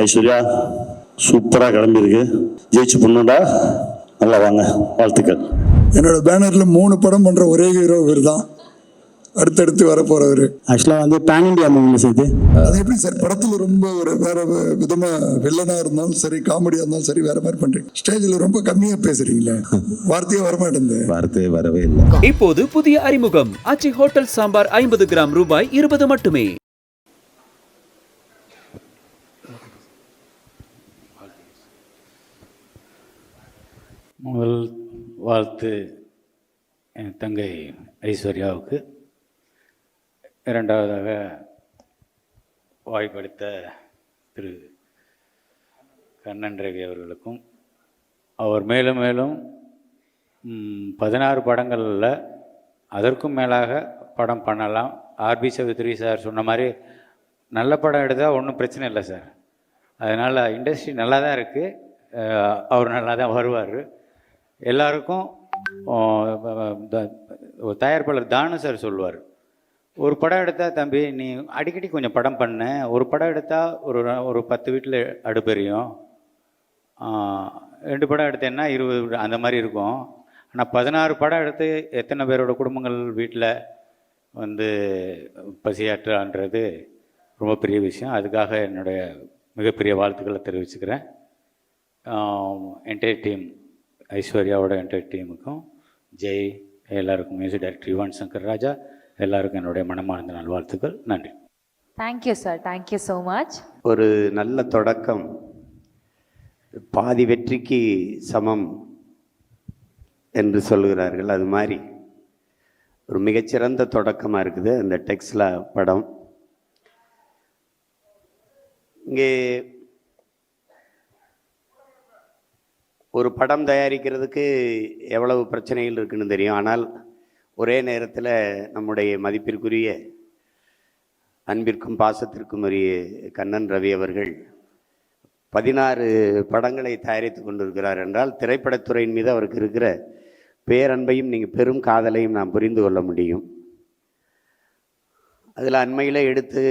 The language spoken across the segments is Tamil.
ஐஸ்வர்யா சூப்பராக கிளம்பியிருக்கு. ஜெயிச்சு பொண்ணுடா, நல்லா வாங்க, வாழ்த்துக்கள். என்னோட பேனரில் 3 படம் பண்ணுற ஒரே ஹீரோ இவர் தான், அடுத்தடுத்து வர போகிறவர். ஆக்சுவலாக வந்து பேன் இண்டியா மூவிஸ் இது. அது எப்படி சார் படத்தில் ரொம்ப ஒரு வேற விதமாக வில்லனாக இருந்தாலும் சரி, காமெடியாக இருந்தாலும் சரி, வேற மாதிரி பண்ணுறீங்க. ஸ்டேஜில் ரொம்ப கம்மியாக பேசுறீங்களே, வார்த்தையே வரமாட்டேங்குது. வார்த்தையே வரவே இல்லை. இப்போது புதிய அறிமுகம் ஆச்சி ஹோட்டல் சாம்பார் 50 கிராம் ரூபாய் 20 மட்டுமே. முதல் வாழ்த்து என் தங்கை ஐஸ்வர்யாவுக்கு, இரண்டாவதாக வாய்ப்பளித்த திரு கண்ணன் ரவி அவர்களுக்கும். அவர் மேலும் மேலும் 16 படங்களில் அதற்கும் மேலாக படம் பண்ணலாம். ஆர்பி சௌத்ரி சார் சொன்ன மாதிரி நல்ல படம் எடுத்தால் ஒன்றும் பிரச்சனை இல்லை சார். அதனால் இண்டஸ்ட்ரி நல்லா தான் இருக்குது, அவர் நல்லா தான் வருவார். எல்லாருக்கும் தயாரிப்பாளர் தானு சார் சொல்லுவார், ஒரு படம் எடுத்தால் தம்பி நீ அடிக்கடி கொஞ்சம் படம் பண்ண, ஒரு படம் எடுத்தால் ஒரு 10 வீட்டில் அடுப்பெரியும், 2 படம் எடுத்தேன்னா 20 அந்த மாதிரி இருக்கும். ஆனால் 16 படம் எடுத்து எத்தனை பேரோட குடும்பங்கள் வீட்டில் வந்து பசியாற்றுன்றது ரொம்ப பெரிய விஷயம். அதுக்காக என்னுடைய மிகப்பெரிய வாழ்த்துக்களை தெரிவிச்சுக்கிறேன். என்டையர் டீம், ஐஸ்வர்யாவோட என்டையர் டீமுக்கும், ஜெய், எல்லாருக்கும், மியூசிக் டைரக்டர் யுவன் சங்கர் ராஜா, எல்லாருக்கும் என்னுடைய மனமார்ந்த நல்வாழ்த்துக்கள். நன்றி. Thank you sir, thank you so much. ஒரு நல்ல தொடக்கம் பாதி வெற்றிக்கு சமம் என்று சொல்கிறார்கள். அது மாதிரி ஒரு மிகச்சிறந்த தொடக்கமாக இருக்குது அந்த டெக்ஸ்லா படம். இங்கே ஒரு படம் தயாரிக்கிறதுக்கு எவ்வளவு பிரச்சனைகள் இருக்குன்னு தெரியும். ஆனால் ஒரே நேரத்தில் நம்முடைய மதிப்பிற்குரிய அன்பிற்கும் பாசத்திற்கும் உரிய கண்ணன் ரவி அவர்கள் 16 படங்களை தயாரித்து கொண்டிருக்கிறார் என்றால் திரைப்படத்துறையின் மீது அவருக்கு இருக்கிற பேரன்பையும் நீங்கள் பெரும் காதலையும் நாம் புரிந்து கொள்ள முடியும். அதில் அண்மையில் எடுத்து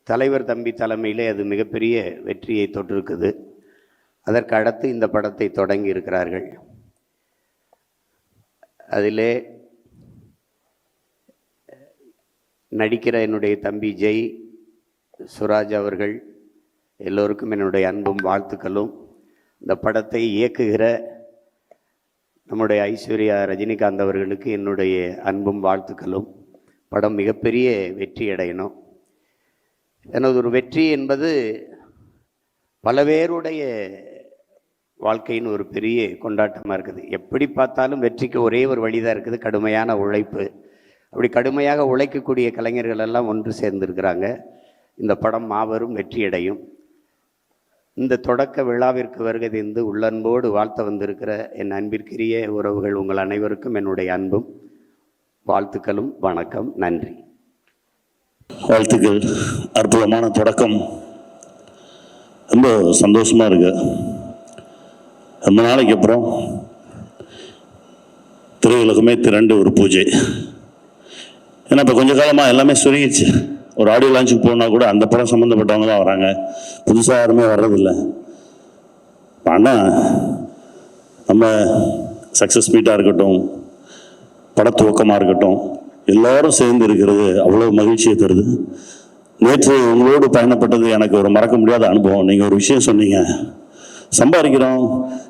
தலைவர் தம்பி தலைமையிலே அது மிகப்பெரிய வெற்றியை தொட்டிருக்குது. அதற்கு அடுத்து இந்த படத்தை தொடங்கி இருக்கிறார்கள். அதிலே நடிக்கிற என்னுடைய தம்பி ஜெய், சுராஜ் அவர்கள் எல்லோருக்கும் என்னுடைய அன்பும் வாழ்த்துக்களும். இந்த படத்தை இயக்குகிற நம்முடைய ஐஸ்வர்யா ரஜினிகாந்த் அவர்களுக்கு என்னுடைய அன்பும் வாழ்த்துக்களும். படம் மிகப்பெரிய வெற்றி அடையணும். எனது ஒரு வெற்றி என்பது பல பேருடைய வாழ்க்கையின் ஒரு பெரிய கொண்டாட்டமாக இருக்குது. எப்படி பார்த்தாலும் வெற்றிக்கு ஒரே ஒரு வழிதான் இருக்குது, கடுமையான உழைப்பு. அப்படி கடுமையாக உழைக்கக்கூடிய கலைஞர்கள் எல்லாம் ஒன்று சேர்ந்திருக்கிறாங்க. இந்த படம் மாபெரும் வெற்றியடையும். இந்த தொடக்க விழாவிற்கு வருகை தந்து உள்ளன்போடு வாழ்த்த வந்திருக்கிற என் அன்பிற்குரிய உறவுகள் உங்கள் அனைவருக்கும் என்னுடைய அன்பும் வாழ்த்துக்களும். வணக்கம், நன்றி. வாழ்த்துக்கள். அற்புதமான தொடக்கம், ரொம்ப சந்தோஷமாக இருக்கு. ரொம்ப நாளைக்கு அப்புறம் திரையுலகமே திரண்டு ஒரு பூஜை. ஏன்னா இப்போ கொஞ்ச காலமாக எல்லாமே சுருங்கிடுச்சு. ஒரு ஆடியோ லான்ச்சுக்கு போனால் கூட அந்த படம் சம்மந்தப்பட்டவங்க தான் வராங்க, புதுசாக யாருமே வர்றதில்லை. ஆனால் நம்ம சக்ஸஸ் மீட்டாக இருக்கட்டும், படத்துவக்கமாக இருக்கட்டும், எல்லோரும் சேர்ந்து இருக்கிறது அவ்வளோ மகிழ்ச்சியை தருது. நேற்று உங்களோடு பயணப்பட்டது எனக்கு ஒரு மறக்க முடியாத அனுபவம். நீங்கள் ஒரு விஷயம் சொன்னீங்க, சம்பாதிக்கிறோம்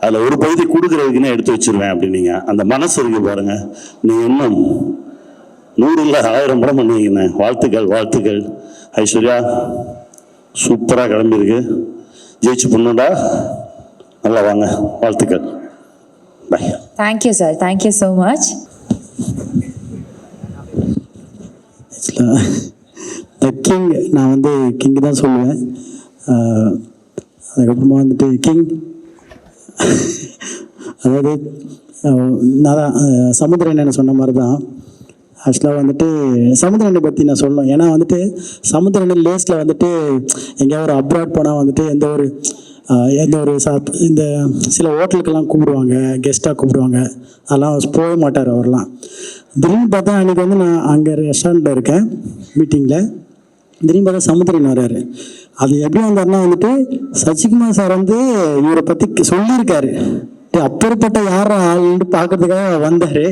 அதில் ஒரு பகுதி கொடுக்குறதுக்குன்னு எடுத்து வச்சிருவேன் அப்படின்னீங்க. அந்த மனசு இருக்கு பாருங்க. நீங்கள் இன்னும் 100 இல்லை 1000 படம் பண்ணுவீங்கண்ணே. வாழ்த்துக்கள், வாழ்த்துக்கள். ஐஸ்வர்யா சூப்பராக கிளம்பியிருக்கு. ஜெயிச்சு பொண்ணுடா, நல்லா வாங்க, வாழ்த்துக்கள். Bye. Thank you sir, thank you so much. King, நான் வந்து கிங் தான் சொல்லுவேன். அதுக்கப்புறமா வந்துட்டு கிங், அதாவது நான் தான் சமுத்திரன் என்ன சொன்ன மாதிரி தான். ஆக்சுவலாக வந்துட்டு சமுத்திரனை பற்றி நான் சொல்லணும். ஏன்னா வந்துட்டு சமுத்திரன் லேஸில் வந்துட்டு எங்கேயாவது ஒரு அப்ராட் போனால் வந்துட்டு எந்த ஒரு இந்த சில ஹோட்டலுக்கெல்லாம் கூப்பிடுவாங்க, கெஸ்ட்டாக கூப்பிடுவாங்க, அதெல்லாம் போக மாட்டார் அவர்லாம். திடீர்னு பார்த்தா அன்றைக்கி வந்து நான் அங்கே ரெஸ்டாரண்ட்டில் இருக்கேன் மீட்டிங்கில். திடீர்னு பார்த்தா சமுத்திரன் வர்றாரு. அது எப்படி வந்தாருன்னா வந்துட்டு சசிகுமார் சார் வந்து இவரை பற்றி சொல்லியிருக்காரு. அப்பேற்பட்ட யார் ஆள்னு பார்க்கறதுக்காக வந்தார்.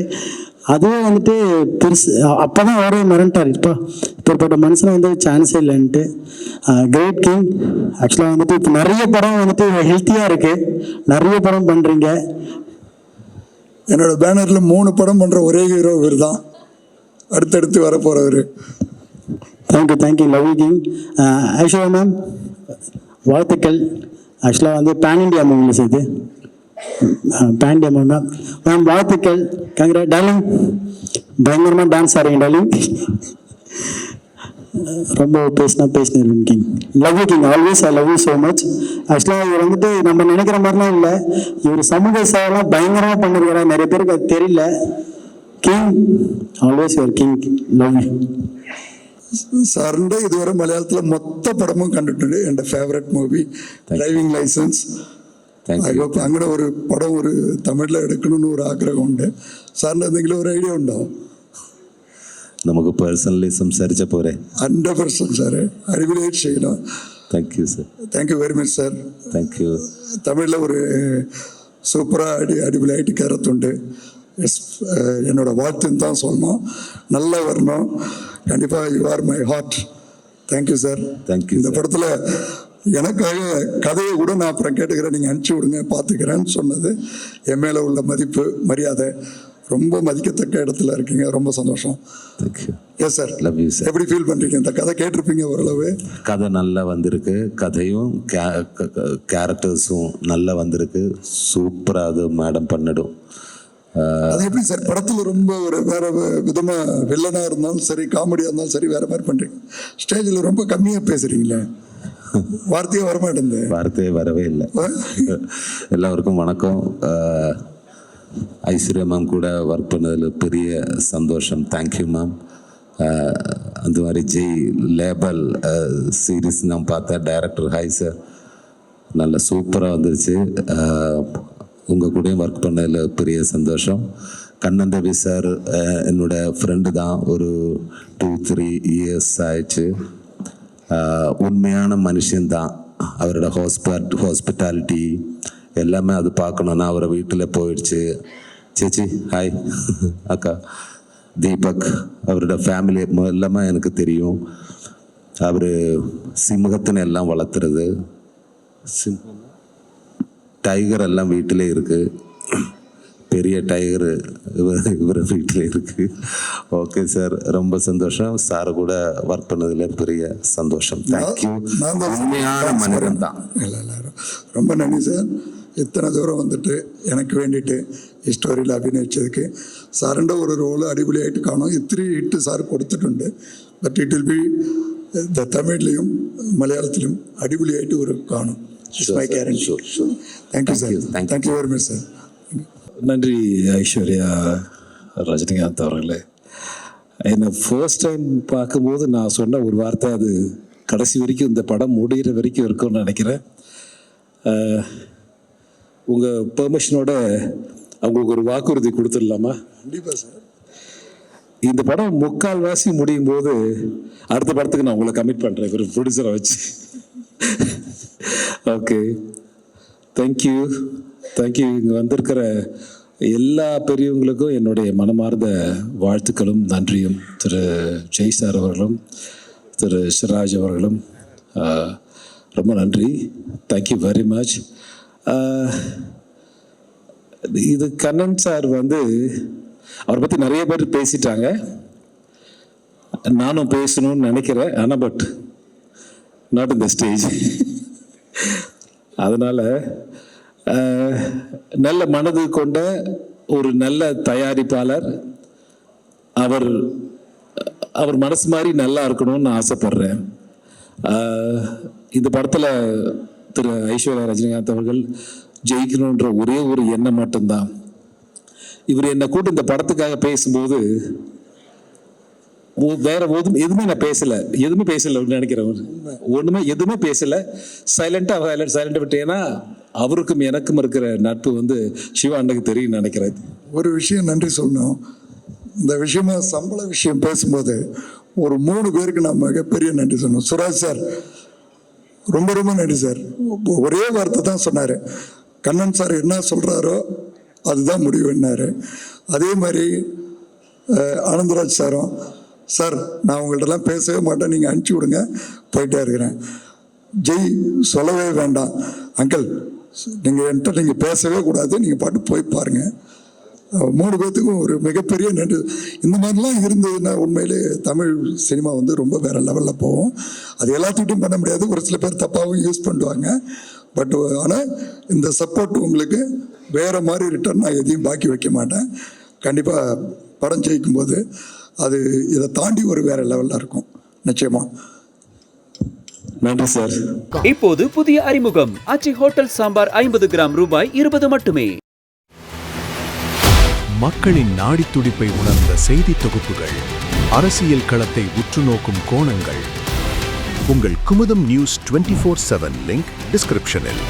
அதுவே வந்துட்டு பெருசு. அப்போ தான் அவரே மிரண்டார், இப்பேற்பட்ட மனுஷனை வந்து சான்ஸே இல்லைன்ட்டு. Great king. ஆக்சுவலாக வந்துட்டு இப்போ நிறைய படம் வந்துட்டு ஹெல்த்தியாக இருக்குது, நிறைய படம் பண்ணுறீங்க. என்னோட பேனரில் 3 படம் பண்ணுற ஒரே ஹீரோ இவர் தான், அடுத்தடுத்து வர போகிறவர். Thank you love you king. Aishwarya ma'am வாழ்த்துக்கள். ஆக்சுவலாக வந்து பேன் இண்டியா மூவிஸ் இது, பேன் இண்டியா மூவி மேம் வாழ்த்துக்கள். கங்க்ரா டார்லிங், பயங்கரமாக டான்ஸ் ஆடுறீங்க டார்லிங். ரொம்ப பேசினேன் king. Love you king, always I love you so much. ஆக்சுவலாக இவர் வந்துட்டு நம்ம நினைக்கிற மாதிரிலாம் இல்லை, இவர் சமூக சேவைலாம் பயங்கரமாக பண்ணிருக்கிறார், நிறைய பேருக்கு அது தெரியல. King, always your king. Love you സാറിൻ്റെ ഇതുവരെ മലയാളത്തിലെ മൊത്ത പടമും കണ്ടിട്ടുണ്ട്. എൻ്റെ ഫേവറേറ്റ് മൂവി ഡ്രൈവിംഗ് ലൈസൻസ്. അങ്ങനെ ഒരു പടം ഒരു തമിഴിൽ എടുക്കണമെന്ന് ഒരു ആഗ്രഹമുണ്ട്. സാറിൻ്റെ എന്തെങ്കിലും ഒരു ഐഡിയ ഉണ്ടോ? നമുക്ക് പേഴ്സണലി സംസാരിച്ച പോരെ? 100% സാറേ, അടിപൊളിയായിട്ട് ചെയ്യണം. Thank you sir. Thank you very much sir. Thank you. തമിഴിലെ ഒരു சூப்பராக அடிபொலியாയിട്ട് கருத்துண்டு. என்னோட வாழ்த்துன்னு தான் சொல்லணும். நல்லா வரணும் கண்டிப்பாக. You are my heart. Thank you sir. Thank you. இந்த படத்தில் எனக்காக கதையை கூட நான் அப்புறம் கேட்டுக்கிறேன், நீங்கள் அனுப்பிச்சி விடுங்க, பார்த்துக்கிறேன்னு சொன்னது என் மேலே உள்ள மதிப்பு மரியாதை. ரொம்ப மதிக்கத்தக்க இடத்துல இருக்கீங்க, ரொம்ப சந்தோஷம். Thank you. Yes sir. Love you sir. எப்படி ஃபீல் பண்ணுறீங்க? இந்த கதை கேட்டிருப்பீங்க ஓரளவு. கதை நல்லா வந்திருக்கு, கதையும் கேரக்டர்ஸும் நல்லா வந்திருக்கு. சூப்பராக அது மேடம் பண்ணிடும். அது எப்படி சார் படத்தில் ரொம்ப ஒரு வேற விதமாக வில்லனாக இருந்தாலும் சரி, காமெடியாக இருந்தாலும் சரி, வேற மாதிரி பண்ணுறீங்க. ஸ்டேஜில் ரொம்ப கம்மியாக பேசுகிறீங்களே, வார்த்தையே வரமாட்டேங்குது. வார்த்தையே வரவே இல்லை. எல்லாருக்கும் வணக்கம். ஐஸ்வர்யா மேம் கூட ஒர்க் பண்ணதில் பெரிய சந்தோஷம். Thank you ma'am. அந்த மாதிரி ஜெய் லேபல் சீரீஸ் நான் பார்த்தேன். டைரக்டர் ஹாய் சார், நல்ல சூப்பராக வந்துருச்சு. உங்கள் கூடயும் ஒர்க் பண்ணதில் பெரிய சந்தோஷம். கண்ணன் தேவி சார் என்னோட ஃப்ரெண்டு தான், ஒரு 2-3 இயர்ஸ் ஆயிடுச்சு. உண்மையான மனுஷன்தான். அவரோட ஹாஸ்பிட்டாலிட்டி எல்லாமே அது பார்க்கணுன்னா அவரை வீட்டில் போயிடுச்சு. சேச்சி ஹாய். அக்கா தீபக், அவரோட ஃபேமிலி எல்லாமே எனக்கு தெரியும். அவர் சிம்மகத்தினை எல்லாம் வளர்த்துறது, டைகர் எல்லாம் வீட்டிலே இருக்குது. பெரிய டைகர் இவர் வீட்டில் இருக்குது. ஓகே சார், ரொம்ப சந்தோஷம். சார் கூட ஒர்க் பண்ணதில் பெரிய சந்தோஷம். தேங்க்யூ. உண்மையான மனிதன் தான். எல்லாரும் ரொம்ப நன்றி சார். இத்தனை தூரம் வந்துட்டு எனக்கு வேண்டிட்டு ഹിസ്റ്റോറിയിൽ അഭിനയിച്ചതൊക്കെ സാറിൻ്റെ ഒരു റോള് അടിപൊളിയായിട്ട് കാണും. ഇത്തിരി ഹിറ്റ് സാർ കൊടുത്തിട്ടുണ്ട്. ബട്ട് ഇറ്റ് വിൽ ബി തമിഴിലും മലയാളത്തിലും അടിപൊളിയായിട്ട് ഒരു കാണും. My guarantee. Thank you sir. Thank you very much sir. நன்றி ஐஸ்வர்யா ரஜினிகாந்த் அவர்களே. என்னை ஃபர்ஸ்ட் டைம் பார்க்கும்போது நான் சொன்ன ஒரு வார்த்தை, அது கடைசி வரைக்கும் இந்த படம் முடிகிற வரைக்கும் இருக்கும்னு நினைக்கிறேன். உங்கள் பெர்மிஷனோட அவங்களுக்கு ஒரு வாக்குறுதி கொடுத்துடலாமா? கண்டிப்பாக சார். இந்த படம் 3/4 முடியும் போது அடுத்த படத்துக்கு நான் உங்களை கமிட் பண்ணுறேன், ஒரு ப்ரொடியூசரை வச்சு. Okay, thank you. தேங்க்யூ. இங்கே வந்திருக்கிற எல்லா பெரியவங்களுக்கும் என்னுடைய மனமார்ந்த வாழ்த்துக்களும் நன்றியும். திரு ஜெய் சார் அவர்களும் திரு சிராஜ் அவர்களும் ரொம்ப நன்றி. Thank you very much. இது கண்ணன் சார் அவரை பற்றி நிறைய பேர் பேசிட்டாங்க, நானும் பேசணும்னு நினைக்கிறேன். ஆனால் but not in the stage. அதனால் நல்ல மனது கொண்ட ஒரு நல்ல தயாரிப்பாளர், அவர் மனசு மாதிரி நல்லா இருக்கணும்னு நான் ஆசைப்படுறேன். இந்த படத்தில் திரு ஐஸ்வர்யா ரஜினிகாந்த் அவர்கள் ஜெயிக்கணுன்ற ஒரே ஒரு எண்ணம் மட்டும்தான். இவர் என்னை கூட்டு இந்த படத்துக்காக பேசும்போது வேற எதுவுமே நான் எதுவுமே பேசல நினைக்கிறேன். எதுவுமே பேசல. சைலண்டா விட்டு. ஏன்னா அவருக்கும் எனக்கும் இருக்கிற நட்பு சிவா அண்ணனுக்கு தெரியும் நினைக்கிறேன். ஒரு விஷயம் நன்றி சொல்லணும். இந்த விஷயமா சம்பள விஷயம் பேசும்போது ஒரு 3 பேருக்கு நான் மிகப்பெரிய நன்றி சொல்லணும். சுராஜ் சார், ரொம்ப ரொம்ப நன்றி சார். ஒரே வார்த்தை தான் சொன்னார், கண்ணன் சார் என்ன சொல்கிறாரோ அதுதான் முடிவுன்னாரு. அதே மாதிரி ஆனந்தராஜ் சாரும், சார் நான் உங்கள்கிட்டலாம் பேசவே மாட்டேன், நீங்கள் அனுப்பிச்சி விடுங்க, போயிட்டே இருக்கிறேன். ஜெய் சொல்லவே வேண்டாம் அங்கிள், நீங்கள் என்கிட்ட நீங்கள் பேசவே கூடாது, நீங்கள் பாட்டு போய் பாருங்கள். 3 பேர்த்துக்கும் ஒரு மிகப்பெரிய நன்றி. இந்த மாதிரிலாம் இருந்ததுன்னா உண்மையிலே தமிழ் சினிமா வந்து ரொம்ப வேறு லெவலில் போகும். அது எல்லாத்துக்கிட்டும் பண்ண முடியாது, ஒரு சில பேர் தப்பாகவும் யூஸ் பண்ணுவாங்க. பட் ஆனால் இந்த சப்போர்ட் உங்களுக்கு வேறு மாதிரி ரிட்டர்ன் நான் எதையும் பாக்கி வைக்க மாட்டேன். கண்டிப்பாக படம் ஜெயிக்கும் போது அது இதை தாண்டி ஒரு வேறு லெவலில் இருக்கும் நிச்சயமாக. நன்றி சார். இப்போது புதிய அறிமுகம் ஆச்சி ஹோட்டல் சாம்பார் 50 கிராம் ரூபாய் 20 மட்டுமே. மக்களின் நாடித் துடிப்பை உணர்ந்த செய்தி தொகுப்புகள், அரசியல் களத்தை உற்று நோக்கும் கோணங்கள். உங்கள் குமுதம் நியூஸ் 24/7 லிங்க் டிஸ்கிரிப்ஷனில்.